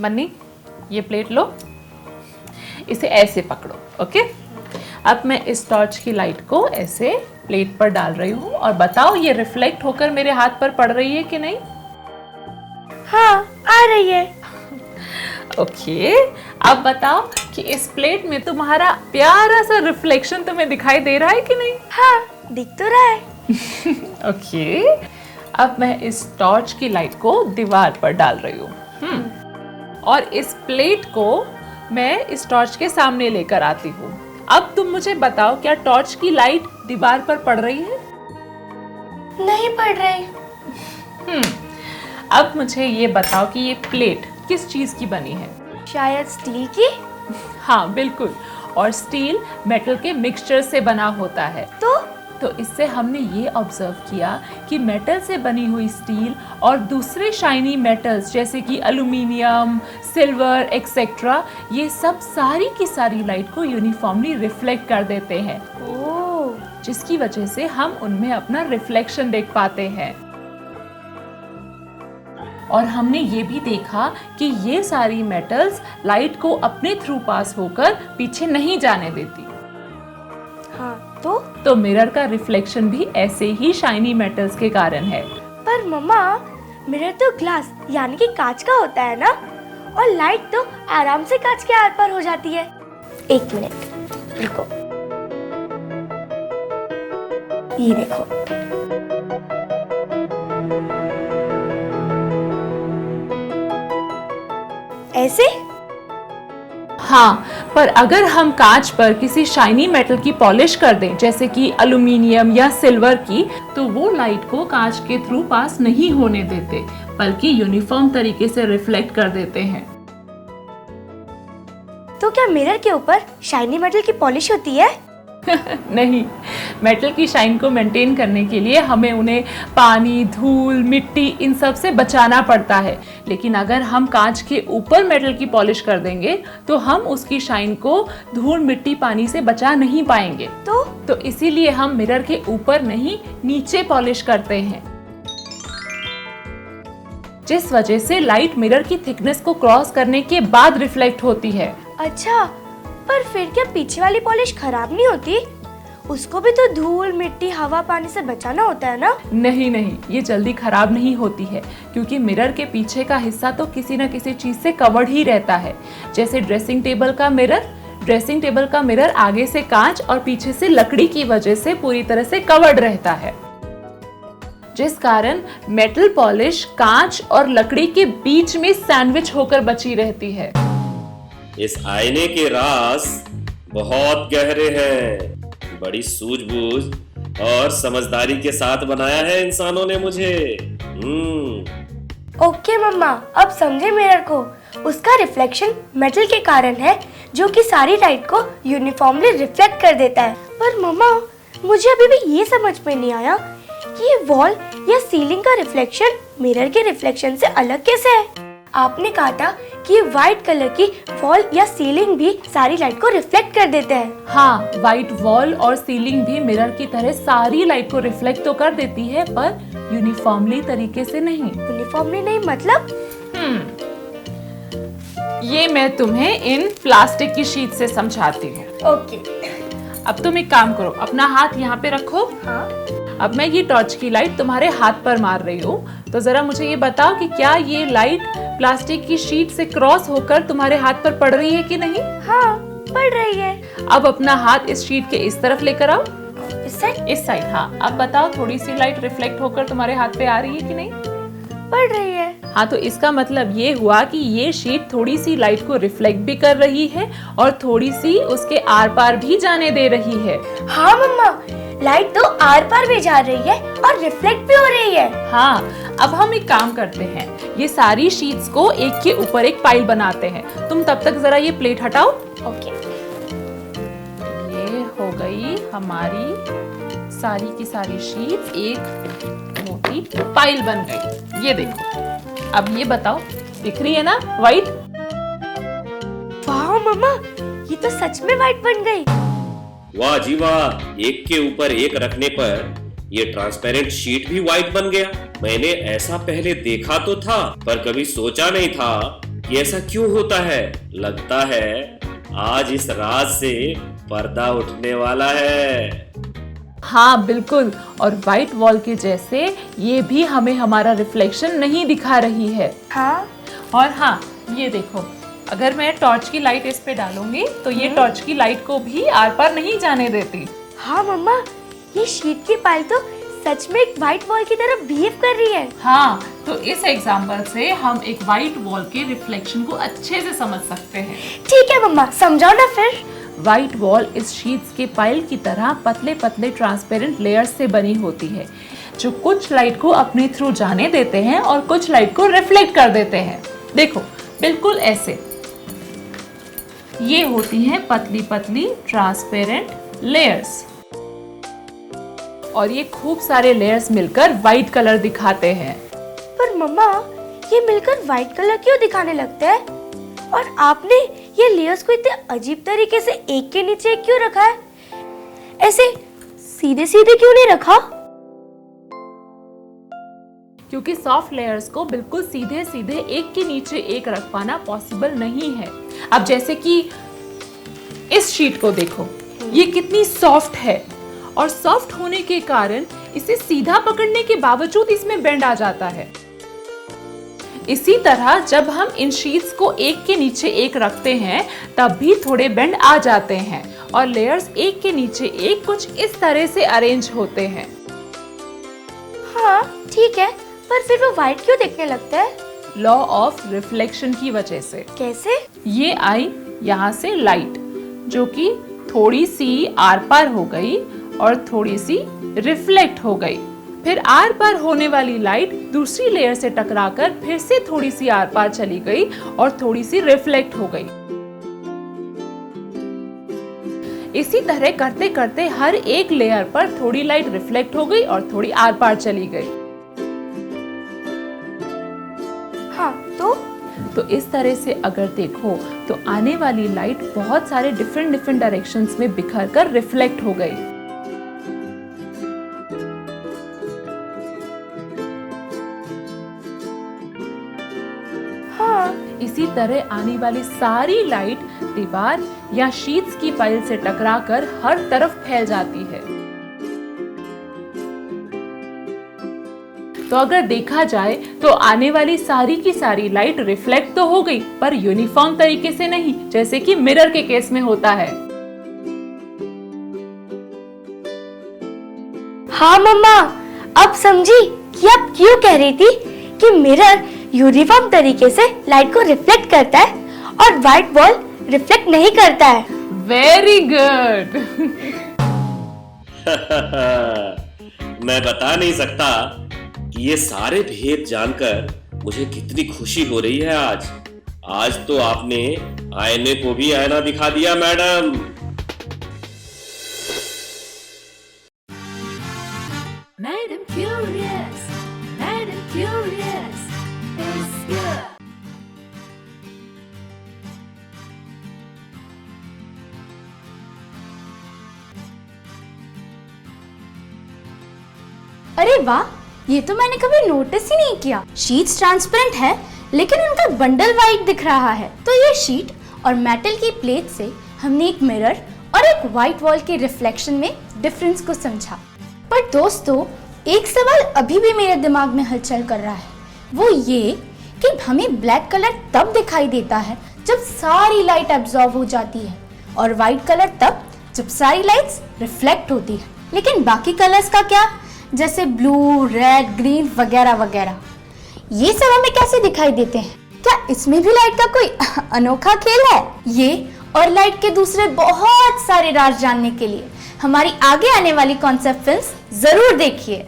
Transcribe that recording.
मन्नी, ये प्लेट लो, इसे ऐसे पकड़ो, ओके। अब मैं इस टॉर्च की लाइट को ऐसे प्लेट पर डाल रही हूँ और बताओ ये रिफ्लेक्ट होकर मेरे हाथ पर पड़ रही है कि नहीं? हाँ, आ रही है। ओके, अब बताओ कि इस प्लेट में तुम्हारा प्यारा सा रिफ्लेक्शन तुम्हें दिखाई दे रहा है कि नहीं? हाँ, दिख तो रहा है। ओके, अब मैं इस टॉर्च की लाइट को दीवार पर डाल रही हूँ और इस प्लेट को मैं इस टॉर्च के सामने लेकर आती हूँ। अब तुम मुझे बताओ, क्या टॉर्च की लाइट दीवार पर पड़ रही है? नहीं पड़ रही। अब मुझे ये बताओ कि ये प्लेट किस चीज की बनी है? शायद स्टील की। हाँ बिल्कुल, और स्टील मेटल के मिक्सचर से बना होता है। तो इससे हमने ये ऑब्जर्व किया कि मेटल से बनी हुई स्टील और दूसरे शाइनी मेटल्स जैसे कि एल्यूमिनियम, सिल्वर एक्सेट्रा, ये सब सारी की सारी लाइट को यूनिफॉर्मली रिफ्लेक्ट कर देते हैं, जिसकी वजह से हम उनमें अपना रिफ्लेक्शन देख पाते हैं। और हमने ये भी देखा कि ये सारी मेटल्स लाइट को अपने थ्रू पास होकर पीछे नहीं जाने देती। हाँ, तो मिरर का रिफ्लेक्शन भी ऐसे ही शाइनी मेटल्स के कारण है। पर मम्मा, मिरर तो ग्लास यानी कि कांच का होता है ना, और लाइट तो आराम से कांच के आर पार हो जाती है। एक मिनट रुको, ये देखो। ऐसे? हाँ, पर अगर हम कांच पर किसी शाइनी मेटल की पॉलिश कर दें, जैसे कि एल्यूमिनियम या सिल्वर की, तो वो लाइट को कांच के थ्रू पास नहीं होने देते, बल्कि यूनिफॉर्म तरीके से रिफ्लेक्ट कर देते हैं। तो क्या मिरर के ऊपर शाइनी मेटल की पॉलिश होती है? नहीं, मेटल की शाइन को मेंटेन करने के लिए हमें उन्हें पानी, धूल, मिट्टी इन सब से बचाना पड़ता है। लेकिन अगर हम कांच के ऊपर मेटल की पॉलिश कर देंगे तो हम उसकी शाइन को धूल, मिट्टी, पानी से बचा नहीं पाएंगे। तो इसीलिए हम मिरर के ऊपर नहीं, नीचे पॉलिश करते हैं, जिस वजह से लाइट मिरर की थिकनेस को क्रॉस करने के बाद रिफ्लेक्ट होती है। अच्छा, पर फिर क्या पीछे वाली पॉलिश खराब नहीं होती? उसको भी तो धूल, मिट्टी, हवा, पानी से बचाना होता है ना? नहीं, ये जल्दी खराब नहीं होती है, क्योंकि मिरर के पीछे का हिस्सा तो किसी न किसी चीज से कवर्ड ही रहता है। जैसे ड्रेसिंग टेबल का मिरर आगे से कांच और पीछे से लकड़ी की वजह से पूरी तरह से कवर्ड रहता है, जिस कारण मेटल पॉलिश कांच और लकड़ी के बीच में सैंडविच होकर बची रहती है। इस आईने के राज बहुत गहरे हैं। बड़ी सूझबूझ और समझदारी के साथ बनाया है इंसानों ने मुझे। ओके मम्मा, अब समझे मिरर को। उसका रिफ्लेक्शन मेटल के कारण है, जो कि सारी लाइट को यूनिफॉर्मली रिफ्लेक्ट कर देता है। पर मम्मा, मुझे अभी भी ये समझ में नहीं आया कि ये वॉल या सीलिंग का रिफ्लेक्शन मिरर के रिफ्लेक्शन से अलग कैसे है? आपने कहा था कि व्हाइट कलर की वॉल या सीलिंग भी सारी लाइट को रिफ्लेक्ट कर देते हैं। हाँ, व्हाइट वॉल और सीलिंग भी मिरर की तरह सारी लाइट को रिफ्लेक्ट तो कर देती है, पर यूनिफॉर्मली तरीके से नहीं। यूनिफॉर्मली नहीं मतलब? ये मैं तुम्हें इन प्लास्टिक की शीट से समझाती हूँ। ओके। अब तुम एक काम करो, अपना हाथ यहाँ पे रखो। हाँ। अब मैं ये टॉर्च की लाइट तुम्हारे हाथ पर मार रही हूँ, तो जरा मुझे ये बताओ कि क्या ये लाइट प्लास्टिक की शीट से क्रॉस होकर तुम्हारे हाथ पर पड़ रही है कि नहीं? हाँ, पड़ रही है। अब अपना हाथ इस शीट के इस तरफ लेकर आओ। इस साइड? इस साइड, हाँ। अब बताओ, थोड़ी सी लाइट रिफ्लेक्ट होकर तुम्हारे हाथ पे आ रही है कि नहीं? पड़ रही है। हाँ, तो इसका मतलब ये हुआ कि ये शीट थोड़ी सी लाइट को रिफ्लेक्ट भी कर रही है और थोड़ी सी उसके आर पार भी जाने दे रही है। हाँ मम्मा, लाइट तो आर पार भी जा रही है और रिफ्लेक्ट भी हो रही है। हाँ, अब हम एक काम करते हैं, ये सारी शीट्स को एक के ऊपर एक पाइल बनाते हैं। तुम तब तक जरा ये प्लेट हटाओ। ओके। ये हो गई हमारी सारी की सारी शीट्स, एक मोटी पाइल बन गई। ये देखो, अब ये बताओ, दिख रही है ना व्हाइट? वाह मम्मा, ये तो सच में व्हाइट बन गई। वाह जी वाह, एक के ऊपर एक रखने पर ये ट्रांसपेरेंट शीट भी व्हाइट बन गया। मैंने ऐसा पहले देखा तो था, पर कभी सोचा नहीं था कि ऐसा क्यों होता है। लगता है आज इस राज से पर्दा उठने वाला है। हाँ बिल्कुल, और व्हाइट वॉल के जैसे ये भी हमें हमारा रिफ्लेक्शन नहीं दिखा रही है। हाँ, और हाँ, ये देखो, अगर मैं टॉर्च की लाइट इस पे डालूंगी तो ये टॉर्च की लाइट को भी आर पार नहीं जाने देती। हाँ मम्मा, ये शीट की पाइल तो सच में एक व्हाइट वॉल की तरह बिहेव कर रही है। हाँ, तो इस एग्जाम्पल से हम एक व्हाइट वॉल के रिफ्लेक्शन को अच्छे से समझ सकते हैं। ठीक है मम्मा, समझाओ ना फिर। व्हाइट वॉल इस शीट्स के पाइल की तरह पतले पतले ट्रांसपेरेंट लेयर्स से बनी होती है, जो कुछ लाइट को अपने थ्रू जाने देते हैं और कुछ लाइट को रिफ्लेक्ट कर देते हैं। देखो, बिल्कुल ऐसे ये होती हैं पतली पतली ट्रांसपेरेंट लेयर्स, और ये खूब सारे लेयर्स मिलकर व्हाइट कलर दिखाते हैं। पर मम्मा, ये मिलकर व्हाइट कलर क्यों दिखाने लगता है? और आपने ये लेयर्स को इतने अजीब तरीके से एक के नीचे एक क्यों रखा है? ऐसे सीधे सीधे क्यों नहीं रखा? क्योंकि सॉफ्ट लेयर्स को बिल्कुल सीधे सीधे एक के नीचे एक रख पाना पॉसिबल नहीं है। अब जैसे कि इस शीट को देखो, ये कितनी सॉफ्ट है, और सॉफ्ट होने के कारण इसे सीधा पकड़ने के बावजूद इसमें बेंड आ जाता है। इसी तरह जब हम इन शीट्स को एक के नीचे एक रखते हैं तब भी थोड़े बेंड आ जाते हैं, और लेयर्स एक के नीचे एक कुछ इस तरह से अरेंज होते हैं। हाँ ठीक है, पर फिर वो व्हाइट क्यों दिखने लगता है? लॉ ऑफ रिफ्लेक्शन की वजह से। कैसे? ये आई यहाँ से लाइट, जो कि थोड़ी सी आर पार हो गई और थोड़ी सी रिफ्लेक्ट हो गई। फिर आर पार होने वाली लाइट दूसरी लेयर से टकराकर फिर से थोड़ी सी आर पार चली गई और थोड़ी सी रिफ्लेक्ट हो गई। इसी तरह करते करते हर एक लेयर पर थोड़ी लाइट रिफ्लेक्ट हो गई और थोड़ी आर पार चली गई। हाँ, तो इस तरह से अगर देखो तो आने वाली लाइट बहुत सारे डिफरेंट डायरेक्शंस में बिखर कर रिफ्लेक्ट हो गई। हाँ, इसी तरह आने वाली सारी लाइट दीवार या शीट्स की पाइल से टकराकर हर तरफ फैल जाती है। तो अगर देखा जाए तो आने वाली सारी की सारी लाइट रिफ्लेक्ट तो हो गई, पर यूनिफॉर्म तरीके से नहीं, जैसे कि मिरर के केस में होता है। हाँ मम्मा, अब समझी कि आप क्यों कह रही थी कि मिरर यूनिफॉर्म तरीके से लाइट को रिफ्लेक्ट करता है और व्हाइट वॉल रिफ्लेक्ट नहीं करता है। Very good. मैं बता नहीं सकता कि ये सारे भेद जानकर मुझे कितनी खुशी हो रही है आज तो आपने आईने को भी आईना दिखा दिया madam. Madam Curious is here. अरे वाह, ये तो मैंने कभी नोटिस ही नहीं किया। शीट्स ट्रांसपेरेंट है लेकिन उनका बंडल वाइट दिख रहा है। तो ये शीट और मेटल की प्लेट से हमने एक मिरर और एक व्हाइट वॉल के रिफ्लेक्शन में डिफरेंस को समझा। पर दोस्तों, एक सवाल अभी भी मेरे दिमाग में हलचल कर रहा है, वो ये कि हमें ब्लैक कलर तब दिखाई देता है जब सारी लाइट एब्जॉर्ब हो जाती है, और व्हाइट कलर तब जब सारी लाइट्स रिफ्लेक्ट होती है। लेकिन बाकी कलर्स का क्या, जैसे ब्लू, रेड, ग्रीन वगैरह वगैरह, ये सब हमें कैसे दिखाई देते हैं? क्या इसमें भी लाइट का कोई अनोखा खेल है? ये और लाइट के दूसरे बहुत सारे राज जानने के लिए हमारी आगे आने वाली कॉन्सेप्ट फिल्म्स जरूर देखिए।